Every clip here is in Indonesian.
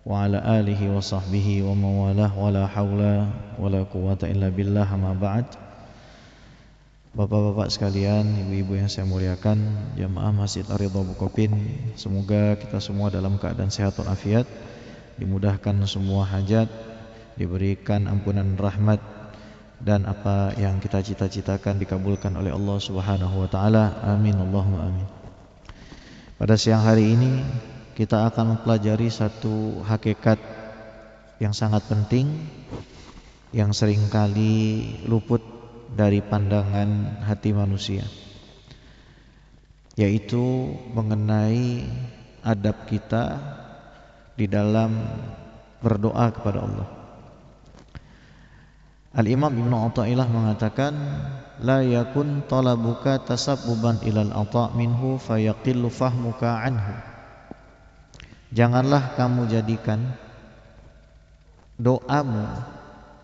wa ala alihi wa sahbihi wa mawalah wa la hawla wa la quwata illa billah amma ba'd. Bapak-bapak sekalian, ibu-ibu yang saya muliakan, jamaah Masjid Ar-Ridha Bukopin, semoga kita semua dalam keadaan sehat walafiat, dimudahkan semua hajat, diberikan ampunan rahmat, dan apa yang kita cita-citakan dikabulkan oleh Allah Subhanahu wa taala. Amin Allahumma amin. Pada siang hari ini kita akan mempelajari satu hakikat yang sangat penting yang seringkali luput dari pandangan hati manusia, yaitu mengenai adab kita di dalam berdoa kepada Allah. Al-Imam Ibnu Athaillah mengatakan, la yakun talabuka tasabbuban ilal ata' minhu fayaqillu fahmuka anhu. Janganlah kamu jadikan doamu,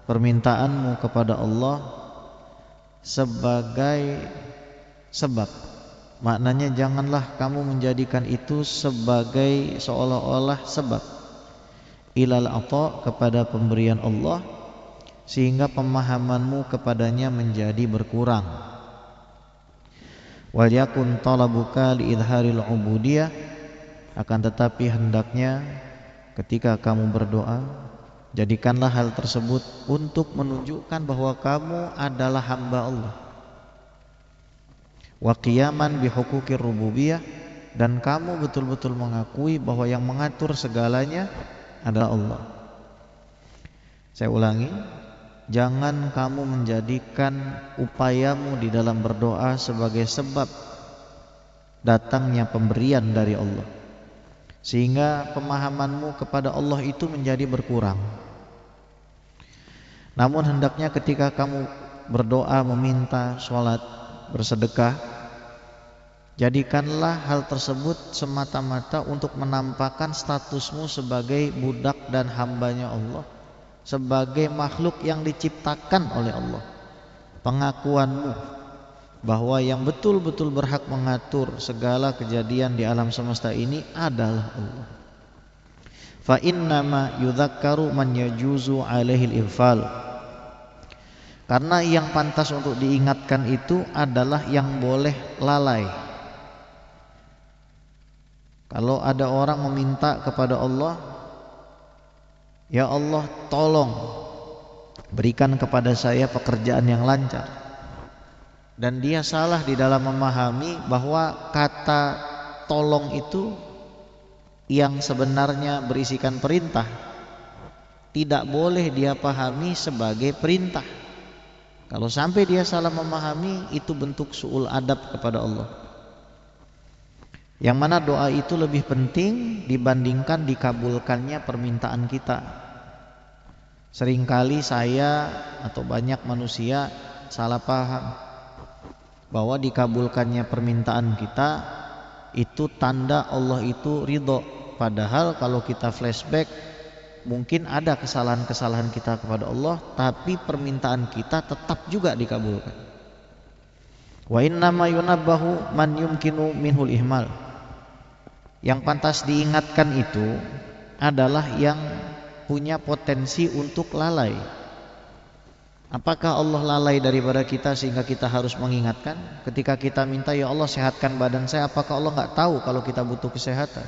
permintaanmu kepada Allah sebagai sebab. Maknanya janganlah kamu menjadikan itu sebagai seolah-olah sebab ilal ata', kepada pemberian Allah, sehingga pemahamanmu kepadanya menjadi berkurang. Wal yakun talabuka li idharil ubudiyah, akan tetapi hendaknya ketika kamu berdoa, jadikanlah hal tersebut untuk menunjukkan bahwa kamu adalah hamba Allah. Wa qiyaman bi huquqir rububiyah, dan kamu betul-betul mengakui bahwa yang mengatur segalanya adalah Allah. Saya ulangi, jangan kamu menjadikan upayamu di dalam berdoa sebagai sebab datangnya pemberian dari Allah, sehingga pemahamanmu kepada Allah itu menjadi berkurang. Namun hendaknya ketika kamu berdoa, meminta, sholat, bersedekah, jadikanlah hal tersebut semata-mata untuk menampakkan statusmu sebagai budak dan hambanya Allah, sebagai makhluk yang diciptakan oleh Allah. Pengakuanmu bahwa yang betul-betul berhak mengatur segala kejadian di alam semesta ini adalah Allah. Fa innama yudzakkaru man yajuzu alaihil infal, karena yang pantas untuk diingatkan itu adalah yang boleh lalai. Kalau ada orang meminta kepada Allah, ya Allah, tolong berikan kepada saya pekerjaan yang lancar, dan dia salah di dalam memahami bahwa kata tolong itu yang sebenarnya berisikan perintah, tidak boleh dia pahami sebagai perintah. Kalau sampai dia salah memahami, itu bentuk su'ul adab kepada Allah, yang mana doa itu lebih penting dibandingkan dikabulkannya permintaan kita. Seringkali saya atau banyak manusia salah paham bahwa dikabulkannya permintaan kita itu tanda Allah itu ridho. Padahal kalau kita flashback, mungkin ada kesalahan-kesalahan kita kepada Allah, tapi permintaan kita tetap juga dikabulkan. Wa innama yunabbahu man yumkinu minhul ihmal, yang pantas diingatkan itu adalah yang punya potensi untuk lalai. Apakah Allah lalai daripada kita sehingga kita harus mengingatkan? Ketika kita minta, ya Allah sehatkan badan saya, apakah Allah nggak tahu kalau kita butuh kesehatan?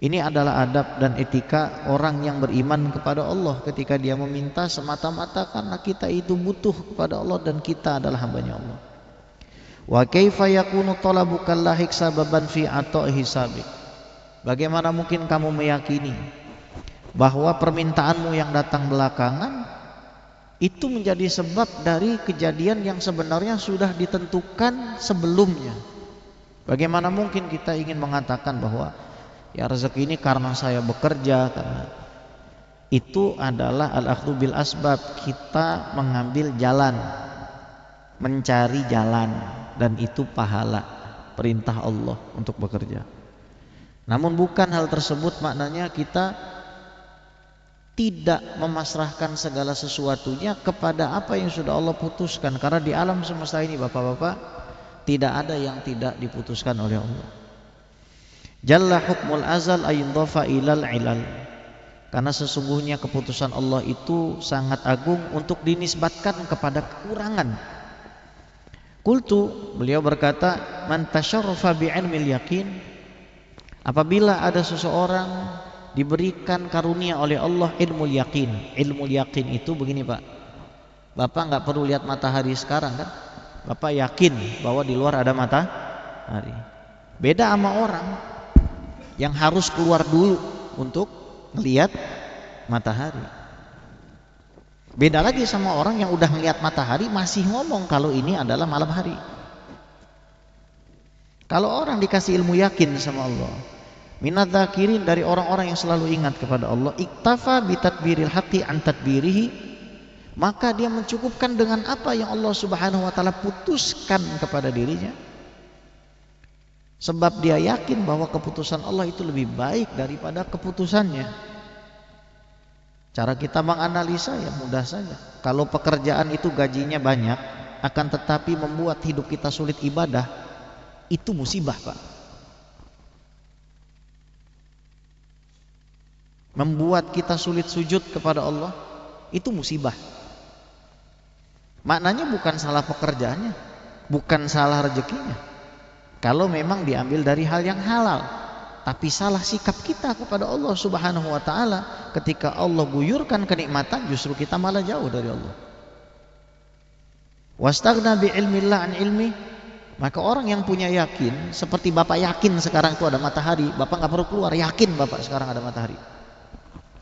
Ini adalah adab dan etika orang yang beriman kepada Allah, ketika dia meminta semata-mata karena kita itu butuh kepada Allah dan kita adalah hambanya Allah. Wa kaifa yakunu talabuka lahik sababan fi ata'i hisabik, bagaimana mungkin kamu meyakini bahwa permintaanmu yang datang belakangan itu menjadi sebab dari kejadian yang sebenarnya sudah ditentukan sebelumnya? Bagaimana mungkin kita ingin mengatakan bahwa ya rezeki ini karena saya bekerja, karena itu adalah al-akhdhu bil asbab, kita mengambil jalan, mencari jalan, dan itu pahala, perintah Allah untuk bekerja. Namun bukan hal tersebut maknanya kita tidak memasrahkan segala sesuatunya kepada apa yang sudah Allah putuskan. Karena di alam semesta ini, bapak-bapak, tidak ada yang tidak diputuskan oleh Allah. Jalla hukmul azal ayindhafa ilal ilal. Karena sesungguhnya keputusan Allah itu sangat agung untuk dinisbatkan kepada kekurangan. Qultu, beliau berkata, man tasyarrafa bi'ilmil yaqin, apabila ada seseorang diberikan karunia oleh Allah ilmu yakin. Ilmu yakin itu begini Pak, Bapak nggak perlu lihat matahari sekarang kan, Bapak yakin bahwa di luar ada matahari. Beda sama orang yang harus keluar dulu untuk melihat matahari. Beda lagi sama orang yang udah ngelihat matahari masih ngomong kalau ini adalah malam hari. Kalau orang dikasih ilmu yakin sama Allah, minadzakirin, dari orang-orang yang selalu ingat kepada Allah, iktafa bitadbiril haqqi an tadbirihi, maka dia mencukupkan dengan apa yang Allah Subhanahu wa taala putuskan kepada dirinya. Sebab dia yakin bahwa keputusan Allah itu lebih baik daripada keputusannya. Cara kita menganalisa ya mudah saja. Kalau pekerjaan itu gajinya banyak, akan tetapi membuat hidup kita sulit ibadah, itu musibah Pak. Membuat kita sulit sujud kepada Allah, itu musibah. Maknanya bukan salah pekerjaannya, bukan salah rezekinya, kalau memang diambil dari hal yang halal. Tapi salah sikap kita kepada Allah Subhanahu wa taala. Ketika Allah guyurkan kenikmatan, justru kita malah jauh dari Allah. Wastaghna bi ilmillah an ilmi, maka orang yang punya yakin, seperti Bapak yakin sekarang itu ada matahari, Bapak nggak perlu keluar, yakin Bapak sekarang ada matahari.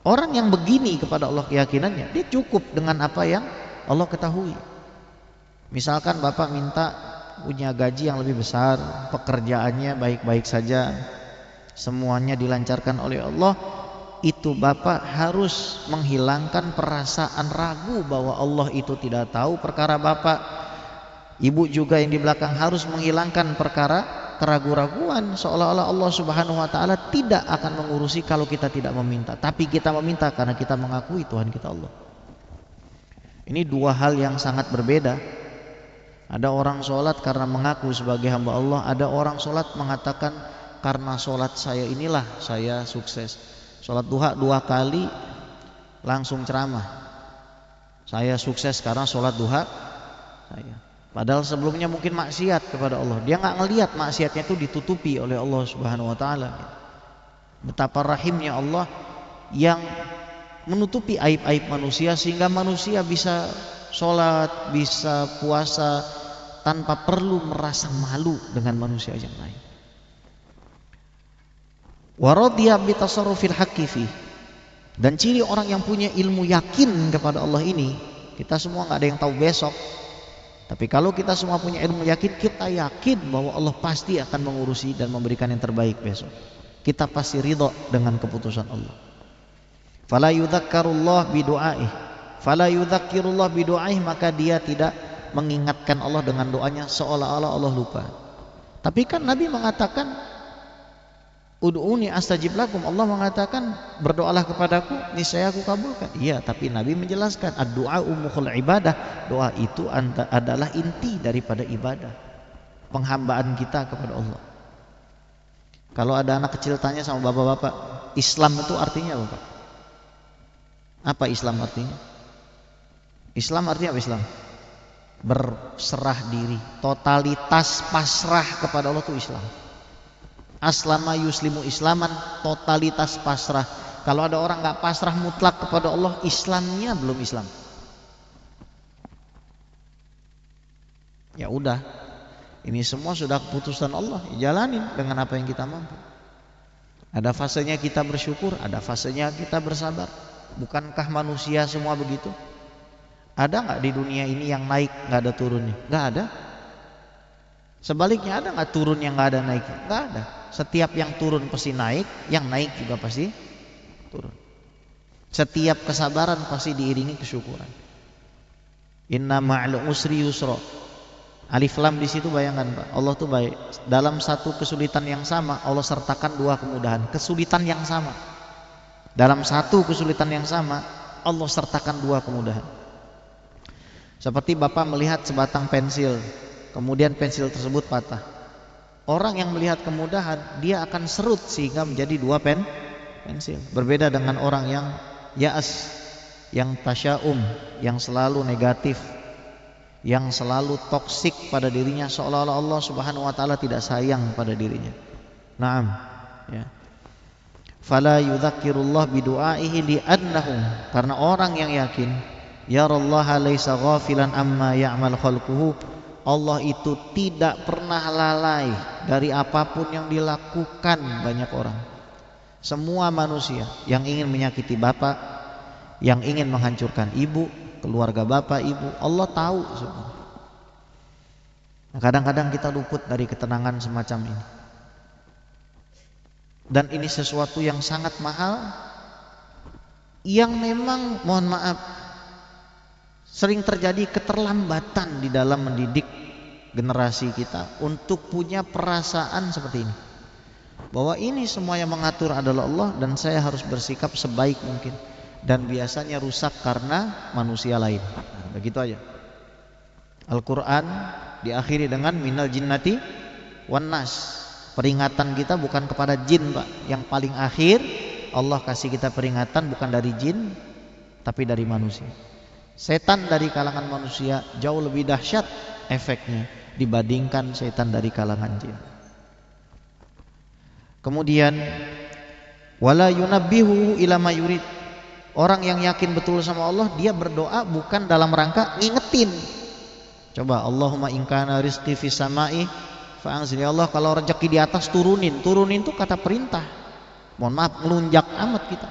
Orang yang begini kepada Allah keyakinannya, dia cukup dengan apa yang Allah ketahui. Misalkan Bapak minta punya gaji yang lebih besar, pekerjaannya baik-baik saja, semuanya dilancarkan oleh Allah, itu Bapak harus menghilangkan perasaan ragu bahwa Allah itu tidak tahu perkara Bapak. Ibu juga yang di belakang harus menghilangkan perkara keraguan-raguan, seolah-olah Allah Subhanahu wa taala tidak akan mengurusi kalau kita tidak meminta, tapi kita meminta karena kita mengakui Tuhan kita Allah. Ini dua hal yang sangat berbeda. Ada orang sholat karena mengaku sebagai hamba Allah, ada orang sholat mengatakan karena sholat saya inilah saya sukses. Sholat duha 2 kali langsung ceramah, saya sukses karena sholat duha saya. Padahal sebelumnya mungkin maksiat kepada Allah, dia nggak ngelihat maksiatnya itu ditutupi oleh Allah Subhanahu wa taala. Betapa rahimnya Allah yang menutupi aib-aib manusia sehingga manusia bisa sholat, bisa puasa tanpa perlu merasa malu dengan manusia yang lain. Waradiya bitasarrufil haqqi fi, dan ciri orang yang punya ilmu yakin kepada Allah ini, kita semua nggak ada yang tahu besok, tapi kalau kita semua punya ilmu yakin, kita yakin bahwa Allah pasti akan mengurusi dan memberikan yang terbaik besok. Kita pasti ridho dengan keputusan Allah. Fala yudzakkarullah bidu'aih, fala yudzakirullah bidu'aih, maka dia tidak mengingatkan Allah dengan doanya seolah-olah Allah lupa. Tapi kan Nabi mengatakan ud'uni astajib lakum, Allah mengatakan berdoalah kepadaku niscaya aku kabulkan. Iya, tapi Nabi menjelaskan ad-du'a umukhul ibadah, doa itu adalah inti daripada ibadah, penghambaan kita kepada Allah. Kalau ada anak kecil tanya sama bapak-bapak, Islam itu artinya apa Pak? Apa Islam artinya? Islam artinya apa Islam? Berserah diri, totalitas pasrah kepada Allah itu Islam. Aslama yuslimu islaman, totalitas pasrah. Kalau ada orang nggak pasrah mutlak kepada Allah, Islamnya belum Islam. Ya udah, ini semua sudah keputusan Allah, jalanin dengan apa yang kita mampu. Ada fasenya kita bersyukur, ada fasenya kita bersabar. Bukankah manusia semua begitu? Ada nggak di dunia ini yang naik nggak ada turunnya? Nggak ada. Sebaliknya ada nggak turun yang nggak ada naik? Nggak ada. Setiap yang turun pasti naik, yang naik juga pasti turun. Setiap kesabaran pasti diiringi kesyukuran. Inna ma'al usri yusra. Alif lam di situ bayangkan Pak, Allah tuh baik. Dalam satu kesulitan yang sama, Allah sertakan 2 kemudahan. Kesulitan yang sama. Dalam satu kesulitan yang sama, Allah sertakan 2 kemudahan. Seperti Bapak melihat sebatang pensil, kemudian pensil tersebut patah. Orang yang melihat kemudahan, dia akan serut sehingga menjadi 2 pensil. Berbeda dengan orang yang ya'as, yang tasya'um, yang selalu negatif, yang selalu toksik pada dirinya, seolah-olah Allah Subhanahu wa taala tidak sayang pada dirinya. Naam, ya. Fala yudzakirullah bidu'aihi li'annahum, karena orang yang yakin yarallaha laisa ghafilan amma ya'mal khalquhu, Allah itu tidak pernah lalai dari apapun yang dilakukan banyak orang. Semua manusia yang ingin menyakiti bapak, yang ingin menghancurkan ibu, keluarga bapak ibu, Allah tahu semua. Nah, kadang-kadang kita luput dari ketenangan semacam ini. Dan ini sesuatu yang sangat mahal, yang memang mohon maaf sering terjadi keterlambatan di dalam mendidik generasi kita untuk punya perasaan seperti ini, bahwa ini semua yang mengatur adalah Allah dan saya harus bersikap sebaik mungkin, dan biasanya rusak karena manusia lain. Nah, begitu aja. Al-Quran diakhiri dengan minal jinnati wan nas. Peringatan kita bukan kepada jin, Pak. Yang paling akhir Allah kasih kita peringatan bukan dari jin tapi dari manusia. Setan dari kalangan manusia jauh lebih dahsyat efeknya dibandingkan setan dari kalangan jin. Kemudian wala yunabbihu ila ma yurid. Orang yang yakin betul sama Allah, dia berdoa bukan dalam rangka ngingetin. Coba Allahumma in kana rizqi fis sama'i fa'anzil, ya Allah kalau rezeki di atas turunin. Turunin itu kata perintah. Mohon maaf, ngelunjak amat kita.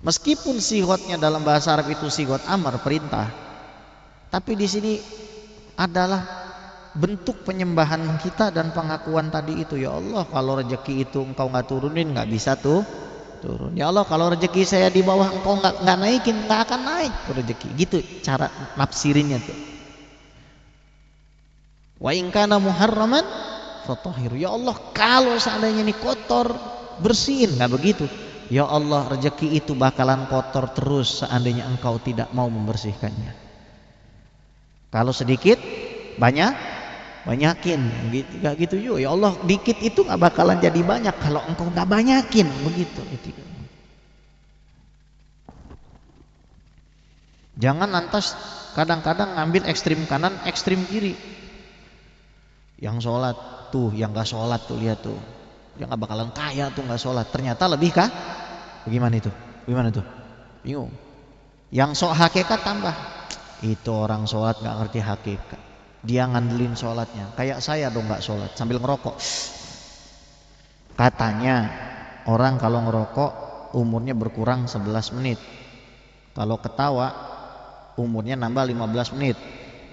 Meskipun sighotnya dalam bahasa Arab itu sighot amar, perintah, tapi di sini adalah bentuk penyembahan kita dan pengakuan tadi itu. Ya Allah kalau rezeki itu engkau nggak turunin, nggak bisa tuh turun. Ya Allah kalau rezeki saya di bawah engkau nggak naikin, nggak akan naik rezeki. Gitu cara nafsirinnya tuh. Wa in kana muharraman fatahhir. Ya Allah kalau seandainya ini kotor, bersihin. Nggak begitu. Ya Allah rezeki itu bakalan kotor terus seandainya engkau tidak mau membersihkannya. Kalau sedikit banyakin gitu, nggak gitu juga. Ya Allah dikit itu nggak bakalan jadi banyak kalau engkau nggak banyakin, begitu. Jangan lantas kadang-kadang ngambil ekstrim kanan ekstrim kiri. Yang sholat tuh, yang nggak sholat tuh, lihat tuh, yang nggak bakalan kaya tuh nggak sholat, ternyata lebih kah? Bagaimana itu? Gimana tuh? Bingung. Yang sok hakikat tambah, itu orang sholat nggak ngerti hakikat, dia ngandelin sholatnya. Kayak saya dong nggak sholat sambil ngerokok. Katanya orang kalau ngerokok umurnya berkurang 11 menit, kalau ketawa umurnya nambah 15 menit.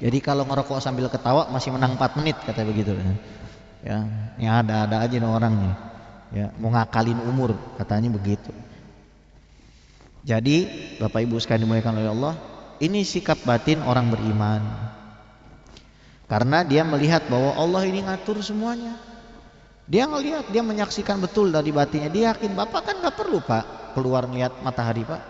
Jadi kalau ngerokok sambil ketawa masih menang 4 menit, katanya begitu. Ya ada aja nih orangnya. Ya, mau ngakalin umur, katanya begitu. Jadi Bapak Ibu sekalian dimuliakan oleh Allah, ini sikap batin orang beriman. Karena dia melihat bahwa Allah ini ngatur semuanya. Dia ngelihat, dia menyaksikan betul dari batinnya. Dia yakin, Bapak kan nggak perlu Pak keluar ngeliat matahari Pak.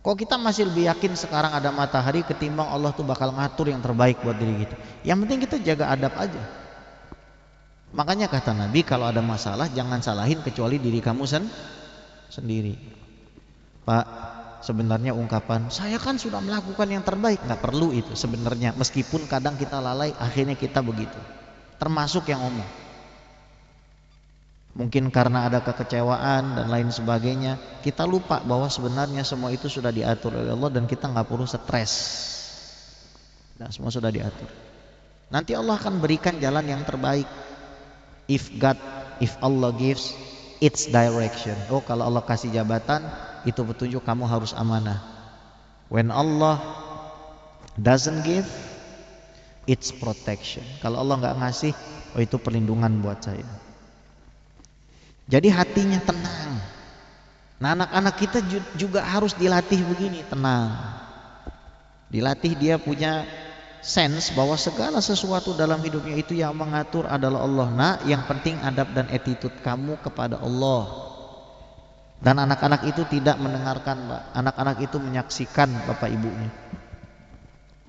Kok kita masih lebih yakin sekarang ada matahari ketimbang Allah tuh bakal ngatur yang terbaik buat diri kita. Yang penting kita jaga adab aja. Makanya kata Nabi, kalau ada masalah jangan salahin kecuali diri kamu sendiri. Pak, sebenarnya ungkapan saya kan sudah melakukan yang terbaik, nggak perlu itu sebenarnya. Meskipun kadang kita lalai, akhirnya kita begitu. Termasuk yang ngomong. Mungkin karena ada kekecewaan dan lain sebagainya, kita lupa bahwa sebenarnya semua itu sudah diatur oleh Allah dan kita nggak perlu stres. Nah, semua sudah diatur. Nanti Allah akan berikan jalan yang terbaik. If Allah gives, its direction. Oh, kalau Allah kasih jabatan, itu petunjuk, kamu harus amanah. When Allah doesn't give, it's protection. Kalau Allah nggak ngasih, oh itu perlindungan buat saya. Jadi hatinya tenang. Nah, anak-anak kita juga harus dilatih begini, tenang. Dilatih dia punya sense bahwa segala sesuatu dalam hidupnya itu yang mengatur adalah Allah. Nah, yang penting adab dan attitude kamu kepada Allah. Dan anak-anak itu tidak mendengarkan, Pak. Anak-anak itu menyaksikan bapak ibunya.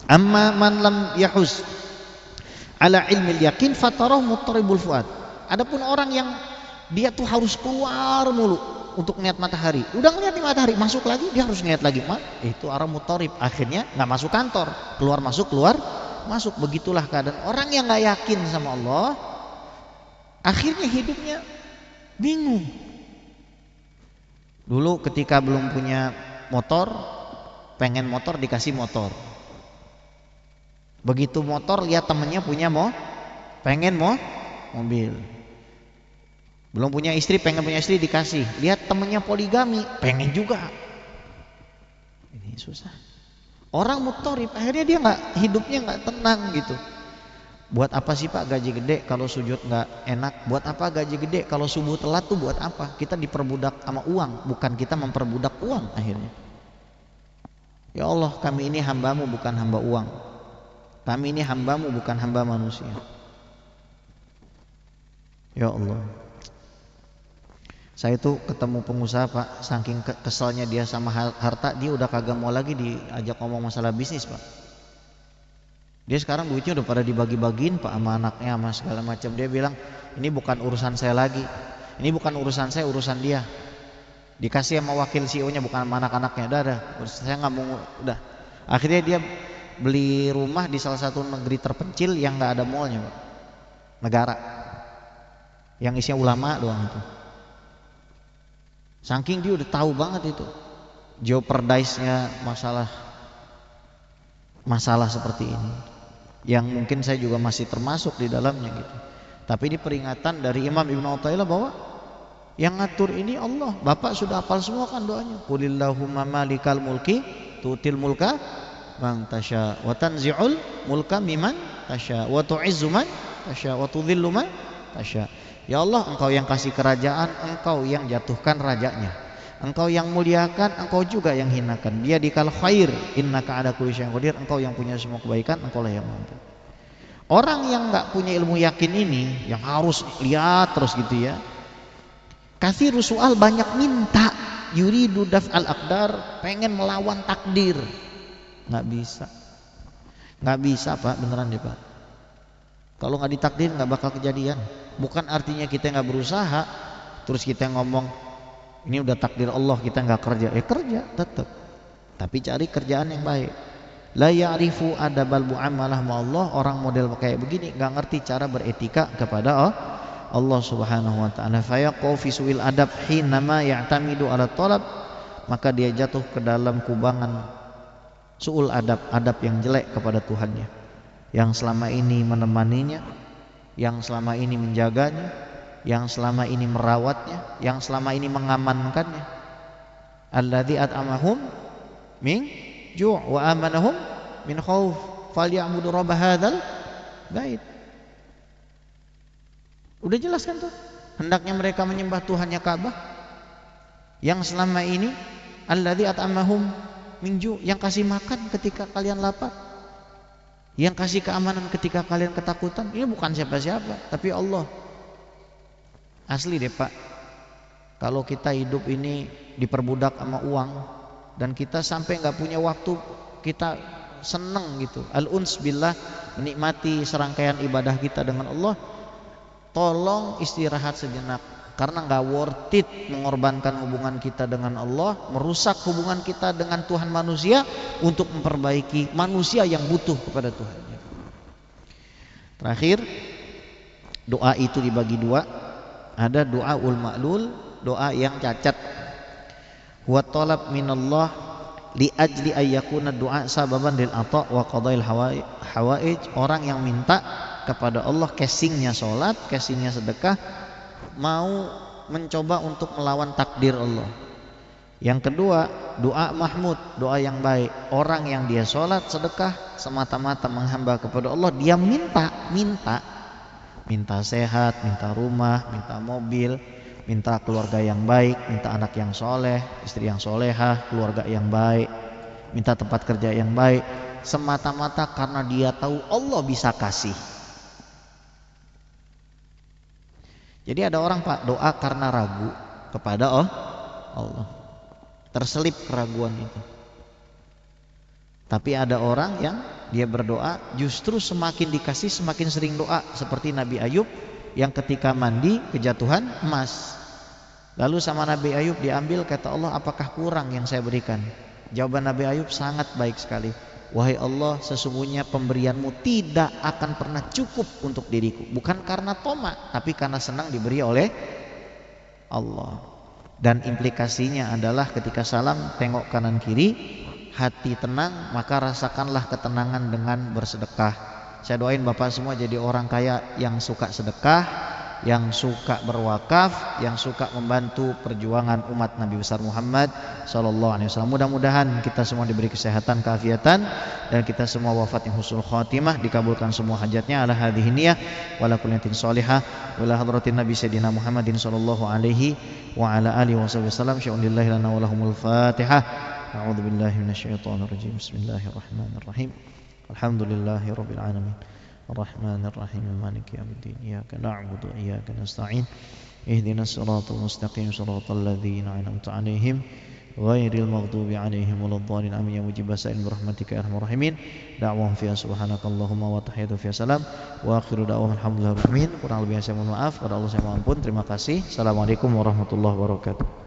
Amma man lam yahuz ala ilmil yakin fatarahu muttaribul fuad. Adapun orang yang dia tuh harus keluar mulu untuk ngeliat matahari, udah ngeliat di matahari masuk lagi dia harus ngeliat lagi, itu orang mutorib, akhirnya nggak masuk kantor, keluar masuk. Begitulah keadaan orang yang nggak yakin sama Allah, akhirnya hidupnya bingung. Dulu ketika belum punya motor, pengen motor dikasih motor. Begitu motor lihat temennya punya pengen mobil. Belum punya istri, pengen punya istri dikasih. Lihat temennya poligami, pengen juga. Ini susah. Orang mutorib, akhirnya dia hidupnya nggak tenang gitu. Buat apa sih Pak gaji gede kalau sujud nggak enak? Buat apa gaji gede kalau subuh telat tuh buat apa? Kita diperbudak sama uang, bukan kita memperbudak uang akhirnya. Ya Allah, kami ini hambamu bukan hamba uang. Kami ini hambamu bukan hamba manusia. Ya Allah. Saya tuh ketemu pengusaha Pak, saking keselnya dia sama harta, dia udah kagak mau lagi diajak ngomong masalah bisnis Pak. Dia sekarang duitnya udah pada dibagi-bagiin Pak sama anaknya sama segala macam. Dia bilang ini bukan urusan saya lagi, ini bukan urusan saya, urusan dia. Dikasih sama wakil CEO-nya bukan sama anak-anaknya. Udah, saya nggak mau, udah. Akhirnya dia beli rumah di salah satu negeri terpencil yang nggak ada mallnya Pak. Negara yang isinya ulama doang itu. Saking dia udah tahu banget itu jeopardize-nya masalah seperti ini, yang mungkin saya juga masih termasuk di dalamnya gitu. Tapi ini peringatan dari Imam Ibnu Athaillah bahwa yang ngatur ini Allah. Bapak sudah hafal semua kan doanya. Qulillahumma malikal mulki tu'til mulka man tasya wa tanzi'ul mulka miman tasya wa tu'izzu man tasya wa tudhillu man tasya. Ya Allah, Engkau yang kasih kerajaan, Engkau yang jatuhkan rajanya. Engkau yang muliakan, Engkau juga yang hinakan. Biyadikal khair, innaka ala kulli syai'in qadir. Engkau yang punya semua kebaikan, Engkau lah yang mampu. Orang yang enggak punya ilmu yakin ini, yang harus lihat terus gitu ya, katsiru soal, banyak minta, yuridu daf'al aqdar, pengen melawan takdir. Nggak bisa Pak, beneran deh Pak. Kalau nggak ditakdir nggak bakal kejadian. Bukan artinya kita nggak berusaha terus kita ngomong ini udah takdir Allah kita nggak kerja, kerja tetap, tapi cari kerjaan yang baik. La ya'rifu adabal muamalah ma Allah, orang model kayak begini nggak ngerti cara beretika kepada Allah Subhanahu wa taala. Fa yaqau fi su'il adab hinama ya'tamidu ala talab, maka dia jatuh ke dalam kubangan su'ul adab yang jelek kepada Tuhannya, yang selama ini menemaninya, yang selama ini menjaganya, yang selama ini merawatnya, yang selama ini mengamankannya. Alladzi at'amahum min ju' wa amanahum min khauf falyabudu rabb hadzal bait. Udah jelas kan tuh, hendaknya mereka menyembah Tuhannya Ka'bah yang selama ini alladzi at'amahum min ju', yang kasih makan ketika kalian lapar, yang kasih keamanan ketika kalian ketakutan. Ini bukan siapa-siapa tapi Allah. Asli deh Pak, kalau kita hidup ini diperbudak sama uang dan kita sampai nggak punya waktu kita seneng gitu, al-uns billah, menikmati serangkaian ibadah kita dengan Allah, tolong istirahat sejenak, karena nggak worth it mengorbankan hubungan kita dengan Allah, merusak hubungan kita dengan Tuhan manusia untuk memperbaiki manusia yang butuh kepada Tuhan. Terakhir, doa itu dibagi dua. Ada doa ul ma'lul, doa yang cacat. Wa talab minallah li ajli ayyakuna doa sababan lil ata wa qadail hawaij. Orang yang minta kepada Allah, casingnya sholat, casingnya sedekah, mau mencoba untuk melawan takdir Allah. Yang kedua, doa mahmud, doa yang baik. Orang yang dia sholat, sedekah, semata-mata menghamba kepada Allah, dia minta sehat, minta rumah, minta mobil, minta keluarga yang baik, minta anak yang soleh, istri yang solehah, keluarga yang baik, minta tempat kerja yang baik, semata-mata karena dia tahu Allah bisa kasih. Jadi ada orang Pak doa karena ragu kepada Allah, terselip keraguan itu. Tapi ada orang yang dia berdoa justru semakin dikasih semakin sering doa, seperti Nabi Ayub yang ketika mandi kejatuhan emas. Lalu sama Nabi Ayub diambil, kata Allah, apakah kurang yang saya berikan? Jawaban Nabi Ayub sangat baik sekali. Wahai Allah, sesungguhnya pemberianmu tidak akan pernah cukup untuk diriku. Bukan karena tomak, tapi karena senang diberi oleh Allah. Dan implikasinya adalah ketika salam tengok kanan kiri, hati tenang, maka rasakanlah ketenangan dengan bersedekah. Saya doain Bapak semua jadi orang kaya yang suka sedekah, yang suka berwakaf, yang suka membantu perjuangan umat Nabi besar Muhammad sallallahu alaihi wasallam. Mudah-mudahan kita semua diberi kesehatan, keafiatan, dan kita semua wafat yang husnul khatimah, dikabulkan semua hajatnya ala hadhihi niyah wala kulliyatin shalihah wala hadratin nabi sayyidina Muhammadin sallallahu alaihi wa ala alihi wasallam. Sya'unillahi lana wa lahumul fatihah. A'udzu billahi minasyaitonir rajim. Bismillahirrahmanirrahim. Alhamdulillahirabbil alamin. الرحمن الرحيم مالك يوم الدين إياك نعبد وإياك نستعين اهدنا الصراط المستقيم صراط الذين أنعمت عليهم غير المغضوب عليهم ولا الضالين آمين يا مجيب السائل برحمتك يا أرحم الراحمين دعواهم فيها سبحانك اللهم وتحياتهم فيها سلام وآخر دعواهم الحمد لله رب العالمين. Kurang lebih saya mohon maaf, pada Allah saya mohon ampun. Terima kasih. Assalamualaikum warahmatullahi wabarakatuh.